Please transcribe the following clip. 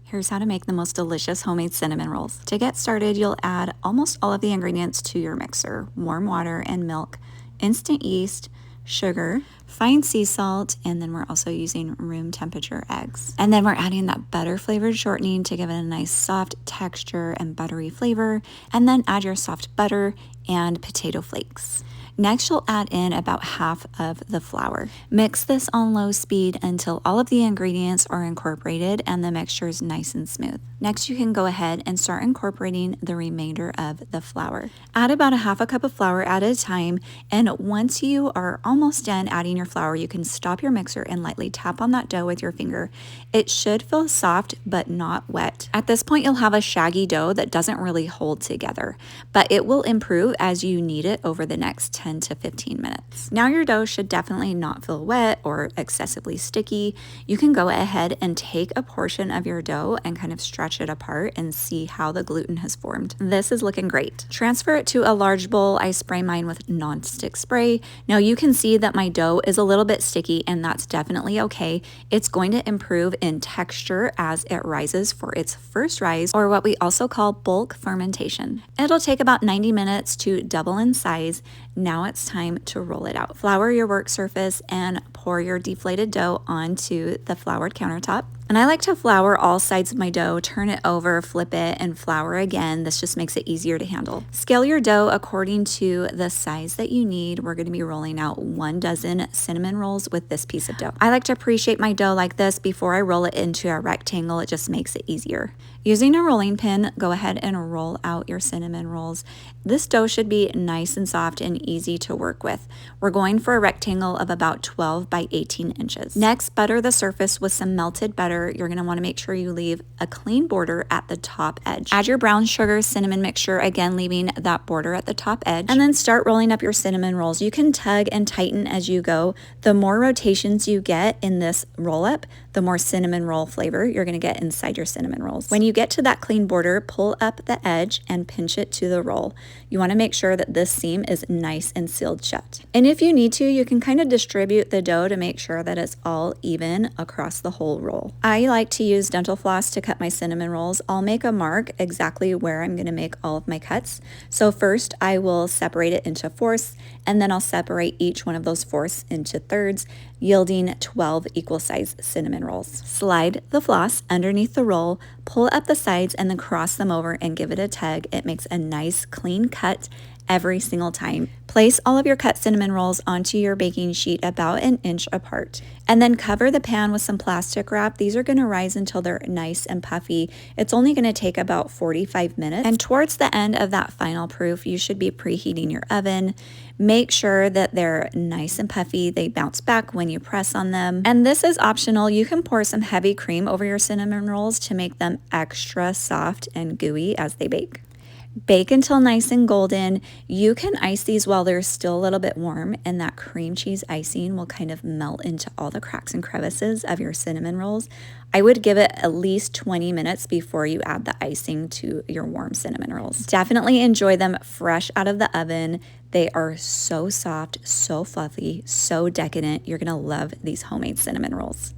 Here's how to make the most delicious homemade cinnamon rolls. To get started, you'll add almost all of the ingredients to your mixer: warm water and milk, instant yeast, sugar, fine sea salt, and then we're also using room temperature eggs. And then we're adding that butter flavored shortening to give it a nice soft texture and buttery flavor. And then add your soft butter and potato flakes. Next, you'll add in about half of the flour. Mix this on low speed until all of the ingredients are incorporated and the mixture is nice and smooth. Next, you can go ahead and start incorporating the remainder of the flour. Add about a half a cup of flour at a time, and once you are almost done adding your flour, you can stop your mixer and lightly tap on that dough with your finger. It should feel soft but not wet. At this point, you'll have a shaggy dough that doesn't really hold together, but it will improve as you knead it over the next 10 to 15 minutes. Now your dough should definitely not feel wet or excessively sticky. You can go ahead and take a portion of your dough and kind of stretch it apart and see how the gluten has formed. This is looking great. Transfer it to a large bowl. I spray mine with non-stick spray. Now you can see that my dough is a little bit sticky, and that's definitely okay. It's going to improve in texture as it rises for its first rise, or what we also call bulk fermentation. It'll take about 90 minutes to double in size. Now it's time to roll it out. Flour your work surface and pour your deflated dough onto the floured countertop. And I like to flour all sides of my dough, turn it over, flip it, and flour again. This just makes it easier to handle. Scale your dough according to the size that you need. We're going to be rolling out 1 dozen cinnamon rolls with this piece of dough. I like to pre-shape my dough like this before I roll it into a rectangle. It just makes it easier. Using a rolling pin, go ahead and roll out your cinnamon rolls. This dough should be nice and soft and easy to work with. We're going for a rectangle of about 12 by 18 inches. Next, butter the surface with some melted butter. You're going to want to make sure you leave a clean border at the top edge. Add your brown sugar cinnamon mixture, again leaving that border at the top edge, and then start rolling up your cinnamon rolls. You can tug and tighten as you go. The more rotations you get in this roll up, the more cinnamon roll flavor you're going to get inside your cinnamon rolls. When you get to that clean border, pull up the edge and pinch it to the roll. You want to make sure that this seam is nice and sealed shut. And if you need to, you can kind of distribute the dough to make sure that it's all even across the whole roll. I like to use dental floss to cut my cinnamon rolls. I'll make a mark exactly where I'm going to make all of my cuts. So first I will separate it into fourths, and then I'll separate each one of those fourths into thirds, yielding 12 equal size cinnamon rolls. Slide the floss underneath the roll, pull up the sides, and then cross them over and give it a tug. It makes a nice clean cut every single time. Place all of your cut cinnamon rolls onto your baking sheet about an inch apart, and then cover the pan with some plastic wrap. These are going to rise until they're nice and puffy. It's only going to take about 45 minutes. And towards the end of that final proof, you should be preheating your oven. Make sure that they're nice and puffy. They bounce back when you press on them. And this is optional. You can pour some heavy cream over your cinnamon rolls to make them extra soft and gooey as they bake. Bake until nice and golden. You can ice these while they're still a little bit warm, and that cream cheese icing will kind of melt into all the cracks and crevices of your cinnamon rolls. I would give it at least 20 minutes before you add the icing to your warm cinnamon rolls. Definitely enjoy them fresh out of the oven. They are so soft, so fluffy, so decadent. You're gonna love these homemade cinnamon rolls.